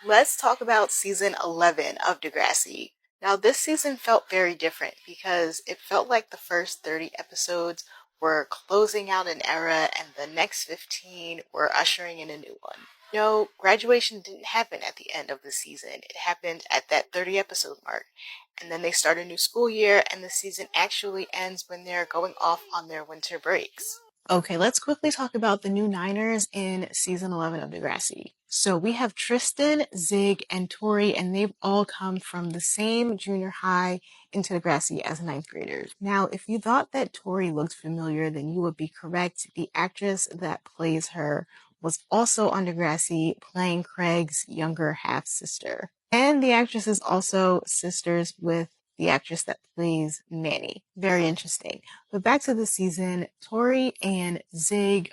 Let's talk about season 11 of Degrassi. Now, this season felt very different because it felt like the first 30 episodes were closing out an era and the next 15 were ushering in a new one. No, graduation didn't happen at the end of the season. It happened at that 30 episode mark. And then they start a new school year, and the season actually ends when they're going off on their winter breaks. Okay, let's quickly talk about the new Niners in season 11 of Degrassi. So we have Tristan, Zig, and Tori, and they've all come from the same junior high into Degrassi as ninth graders. Now, if you thought that Tori looked familiar, then you would be correct. The actress that plays her was also on Degrassi, playing Craig's younger half-sister. And the actress is also sisters with the actress that plays Manny. Very interesting. But back to the season, Tori and Zig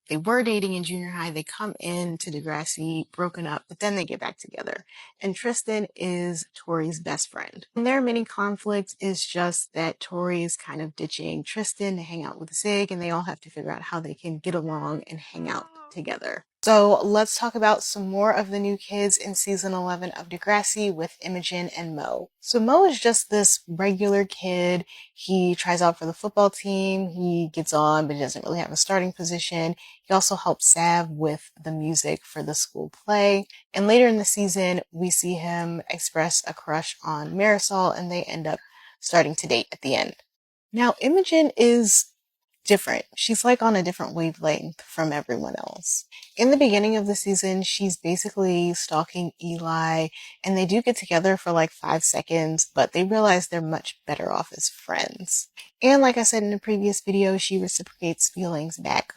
they were dating in junior high. They come in to Degrassi, broken up, but then they get back together. And Tristan is Tori's best friend. And their mini conflict is just that Tori is kind of ditching Tristan to hang out with Zig, and they all have to figure out how they can get along and hang out together. So let's talk about some more of the new kids in season 11 of Degrassi with Imogen and Mo. So Mo is just this regular kid. He tries out for the football team. He gets on, but he doesn't really have a starting position. He also helps Sav with the music for the school play. And later in the season, we see him express a crush on Marisol, and they end up starting to date at the end. Now, Imogen is different. She's like on a different wavelength from everyone else. In the beginning of the season, she's basically stalking Eli, and they do get together for like 5 seconds, but they realize they're much better off as friends. And like I said in the previous video, she reciprocates feelings back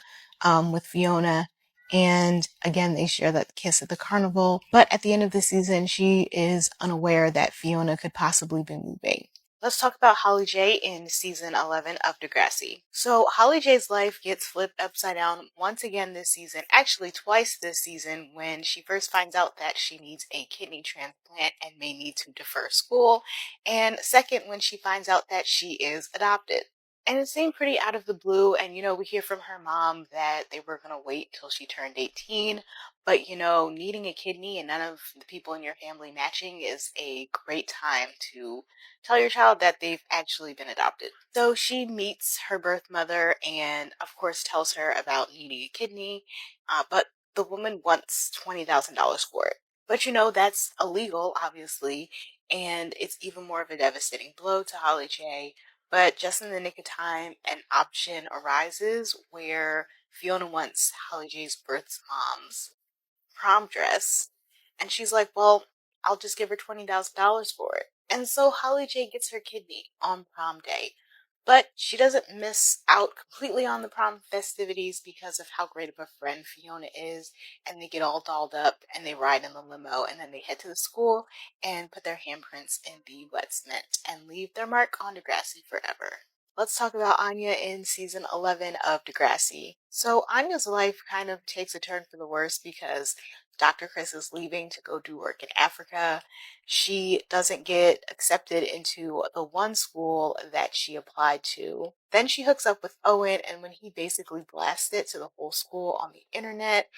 with Fiona. And again, they share that kiss at the carnival. But at the end of the season, she is unaware that Fiona could possibly be moving. Let's talk about Holly J in season 11 of Degrassi. So Holly J's life gets flipped upside down once again this season, actually twice this season, when she first finds out that she needs a kidney transplant and may need to defer school, and second, when she finds out that she is adopted. And it seemed pretty out of the blue, and we hear from her mom that they were going to wait till she turned 18, but needing a kidney and none of the people in your family matching is a great time to tell your child that they've actually been adopted. So she meets her birth mother and, of course, tells her about needing a kidney, but the woman wants $20,000 for it. But that's illegal, obviously, and it's even more of a devastating blow to Holly J. But just in the nick of time, an option arises where Fiona wants Holly J's birth mom's prom dress. And she's like, well, I'll just give her $20,000 for it. And so Holly J gets her kidney on prom day. But she doesn't miss out completely on the prom festivities because of how great of a friend Fiona is. And they get all dolled up and they ride in the limo and then they head to the school and put their handprints in the wet cement and leave their mark on Degrassi forever. Let's talk about Anya in season 11 of Degrassi. So Anya's life kind of takes a turn for the worse because Dr. Chris is leaving to go do work in Africa. She doesn't get accepted into the one school that she applied to. Then she hooks up with Owen, and when he basically blasts it to the whole school on the internet,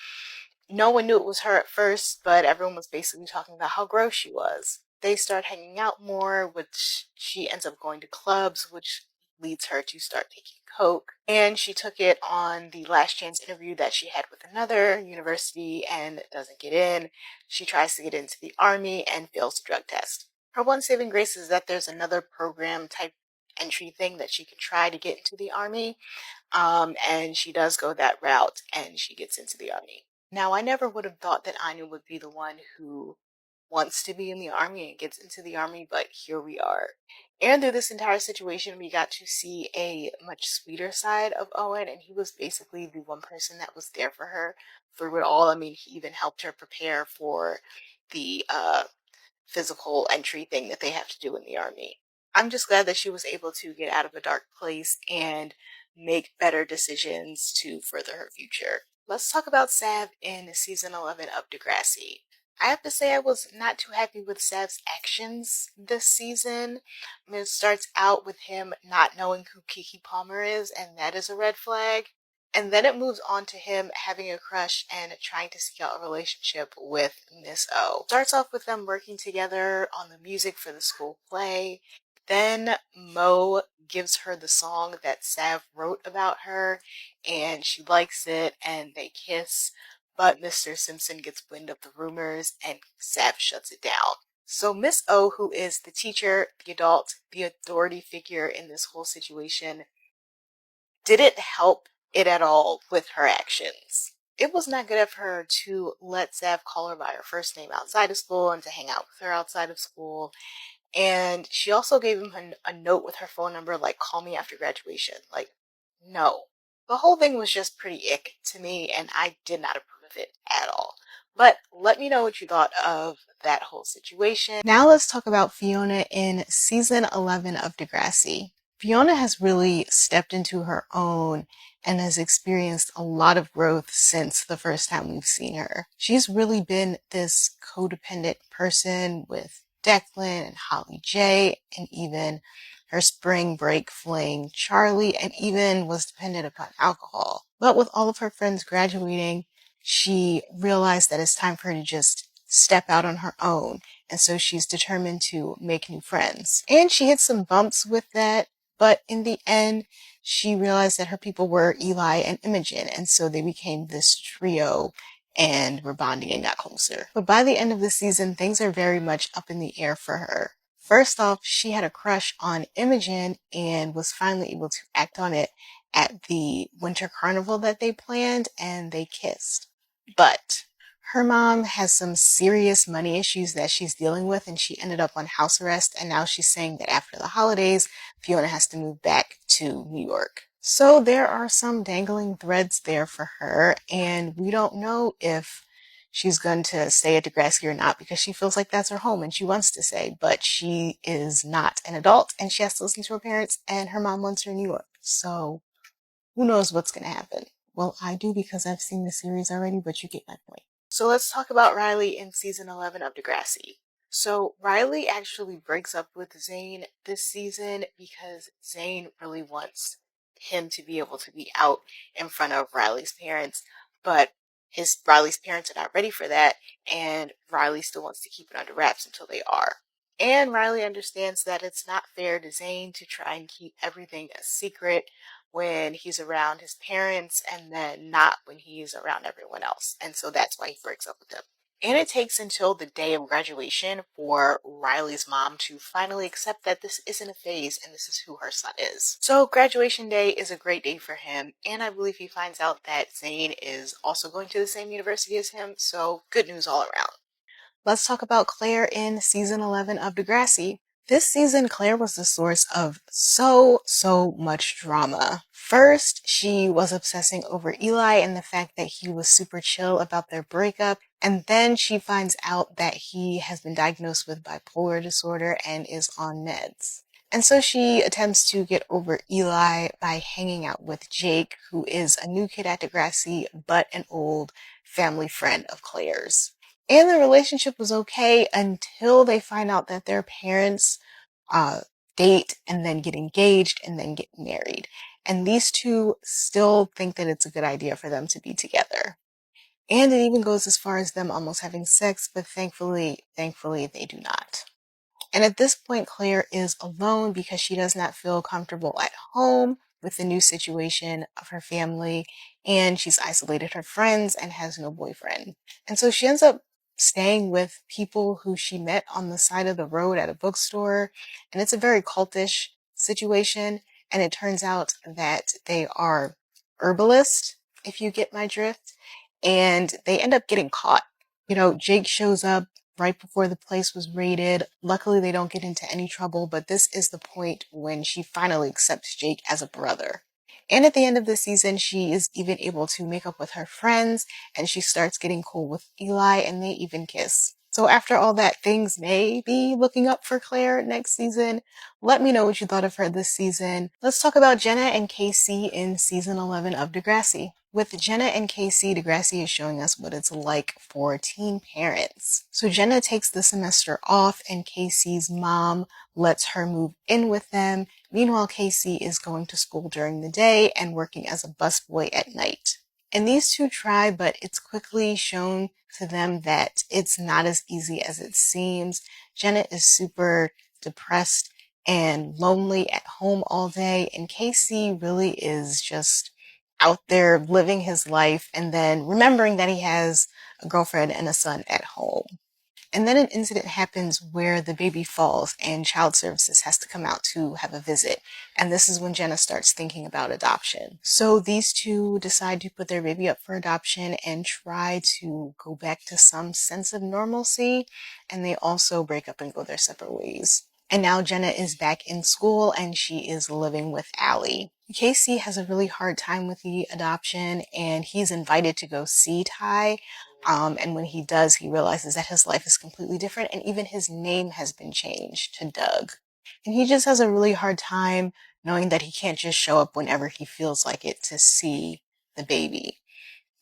no one knew it was her at first, but everyone was basically talking about how gross she was. They start hanging out more, which she ends up going to clubs, which leads her to start taking coke. And she took it on the last chance interview that she had with another university and doesn't get in. She tries to get into the army and fails the drug test. Her one saving grace is that there's another program type entry thing that she can try to get into the army. And she does go that route and she gets into the army. Now, I never would have thought that Anya would be the one who wants to be in the army and gets into the army, but here we are. And through this entire situation, we got to see a much sweeter side of Owen, and he was basically the one person that was there for her through it all. I mean, he even helped her prepare for the physical entry thing that they have to do in the army. I'm just glad that she was able to get out of a dark place and make better decisions to further her future. Let's talk about Sav in season 11 of Degrassi. I have to say I was not too happy with Sav's actions this season. I mean, it starts out with him not knowing who Kiki Palmer is, and that is a red flag. And then it moves on to him having a crush and trying to seek out a relationship with Miss O. Starts off with them working together on the music for the school play. Then Mo gives her the song that Sav wrote about her, and she likes it, and they kiss. But Mr. Simpson gets wind of the rumors, and Sav shuts it down. So Miss O, who is the teacher, the adult, the authority figure in this whole situation, didn't help it at all with her actions. It was not good of her to let Sav call her by her first name outside of school and to hang out with her outside of school. And she also gave him a note with her phone number, like, call me after graduation. Like, no. The whole thing was just pretty ick to me, and I did not approve of it at all. But let me know what you thought of that whole situation. Now let's talk about Fiona in season 11 of Degrassi. Fiona has really stepped into her own and has experienced a lot of growth since the first time we've seen her. She's really been this codependent person with Declan and Holly J, and even her spring break fling Charlie, and even was dependent upon alcohol. But with all of her friends graduating, she realized that it's time for her to just step out on her own. And so she's determined to make new friends. And she hit some bumps with that, but in the end, she realized that her people were Eli and Imogen, and so they became this trio and were bonding and got closer. But by the end of the season, things are very much up in the air for her. First off, she had a crush on Imogen and was finally able to act on it at the winter carnival that they planned, and they kissed. But her mom has some serious money issues that she's dealing with, and she ended up on house arrest, and now she's saying that after the holidays, Fiona has to move back to New York. So there are some dangling threads there for her, and we don't know if she's going to stay at Degrassi or not, because she feels like that's her home and she wants to stay, but she is not an adult and she has to listen to her parents, and her mom wants her in New York. So who knows what's going to happen? Well, I do, because I've seen the series already, but you get my point. So let's talk about Riley in season 11 of Degrassi. So Riley actually breaks up with Zane this season because Zane really wants him to be able to be out in front of Riley's parents, but Riley's parents are not ready for that, and Riley still wants to keep it under wraps until they are. And Riley understands that it's not fair to Zane to try and keep everything a secret when he's around his parents and then not when he's around everyone else. And so that's why he breaks up with them. And it takes until the day of graduation for Riley's mom to finally accept that this isn't a phase and this is who her son is. So graduation day is a great day for him, and I believe he finds out that Zane is also going to the same university as him, so good news all around. Let's talk about Claire in season 11 of Degrassi. This season, Claire was the source of so much drama. First, she was obsessing over Eli and the fact that he was super chill about their breakup. And then she finds out that he has been diagnosed with bipolar disorder and is on meds. And so she attempts to get over Eli by hanging out with Jake, who is a new kid at Degrassi, but an old family friend of Claire's. And the relationship was okay until they find out that their parents date and then get engaged and then get married. And these two still think that it's a good idea for them to be together. And it even goes as far as them almost having sex, but thankfully, they do not. And at this point, Claire is alone because she does not feel comfortable at home with the new situation of her family, and she's isolated her friends and has no boyfriend. And so she ends up staying with people who she met on the side of the road at a bookstore, and it's a very cultish situation, and it turns out that they are herbalists, if you get my drift, and they end up getting caught. Jake shows up right before the place was raided. Luckily, they don't get into any trouble, but this is the point when she finally accepts Jake as a brother. And at the end of the season, she is even able to make up with her friends, and she starts getting cool with Eli, and they even kiss. So after all that, things may be looking up for Claire next season. Let me know what you thought of her this season. Let's talk about Jenna and Casey in season 11 of Degrassi. With Jenna and Casey, Degrassi is showing us what it's like for teen parents. So Jenna takes the semester off and Casey's mom lets her move in with them. Meanwhile, Casey is going to school during the day and working as a busboy at night. And these two try, but it's quickly shown to them that it's not as easy as it seems. Jenna is super depressed and lonely at home all day, and Casey really is just out there living his life and then remembering that he has a girlfriend and a son at home. And then an incident happens where the baby falls and child services has to come out to have a visit. And this is when Jenna starts thinking about adoption. So these two decide to put their baby up for adoption and try to go back to some sense of normalcy. And they also break up and go their separate ways. And now Jenna is back in school and she is living with Allie. Casey has a really hard time with the adoption and he's invited to go see Ty. And when he does, he realizes that his life is completely different and even his name has been changed to Doug. And he just has a really hard time knowing that he can't just show up whenever he feels like it to see the baby.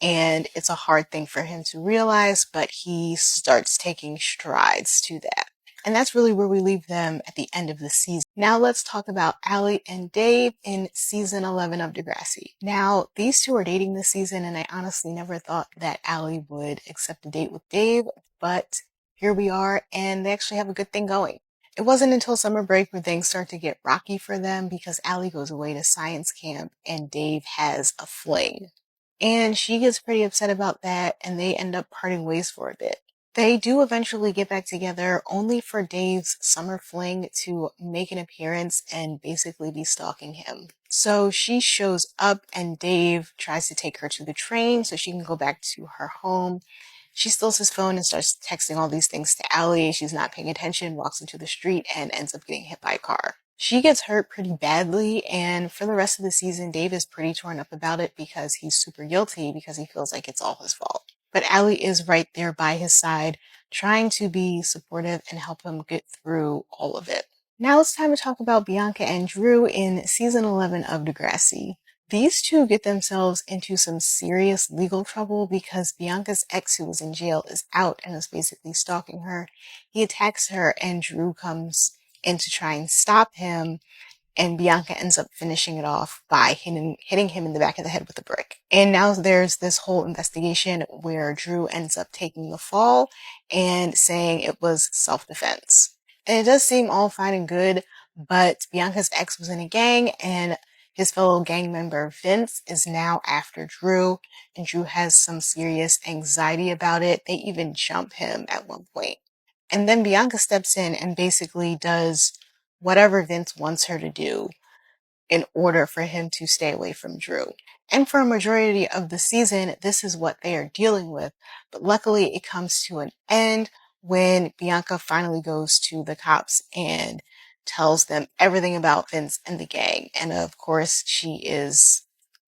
And it's a hard thing for him to realize, but he starts taking strides to that. And that's really where we leave them at the end of the season. Now let's talk about Allie and Dave in season 11 of Degrassi. Now, these two are dating this season, and I honestly never thought that Allie would accept a date with Dave, but here we are, and they actually have a good thing going. It wasn't until summer break where things start to get rocky for them because Allie goes away to science camp and Dave has a fling. And she gets pretty upset about that, and they end up parting ways for a bit. They do eventually get back together, only for Dave's summer fling to make an appearance and basically be stalking him. So she shows up, and Dave tries to take her to the train so she can go back to her home. She steals his phone and starts texting all these things to Allie. She's not paying attention, walks into the street, and ends up getting hit by a car. She gets hurt pretty badly, and for the rest of the season, Dave is pretty torn up about it because he's super guilty because he feels like it's all his fault. But Allie is right there by his side, trying to be supportive and help him get through all of it. Now it's time to talk about Bianca and Drew in season 11 of Degrassi. These two get themselves into some serious legal trouble because Bianca's ex, who was in jail, is out and is basically stalking her. He attacks her and Drew comes in to try and stop him, and Bianca ends up finishing it off by hitting him in the back of the head with a brick. And now there's this whole investigation where Drew ends up taking the fall and saying it was self-defense. And it does seem all fine and good, but Bianca's ex was in a gang and his fellow gang member Vince is now after Drew, and Drew has some serious anxiety about it. They even jump him at one point. And then Bianca steps in and basically does whatever Vince wants her to do in order for him to stay away from Drew. And for a majority of the season, this is what they are dealing with. But luckily, it comes to an end when Bianca finally goes to the cops and tells them everything about Vince and the gang. And of course, she is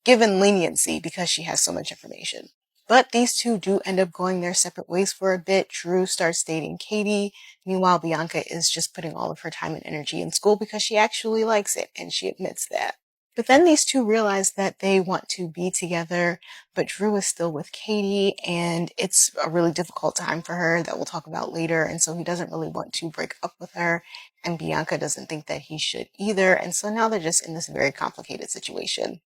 given leniency because she has so much information. But these two do end up going their separate ways for a bit. Drew starts dating Katie. Meanwhile, Bianca is just putting all of her time and energy in school because she actually likes it, and she admits that. But then these two realize that they want to be together, but Drew is still with Katie, and it's a really difficult time for her that we'll talk about later, and so he doesn't really want to break up with her, and Bianca doesn't think that he should either, and so now they're just in this very complicated situation.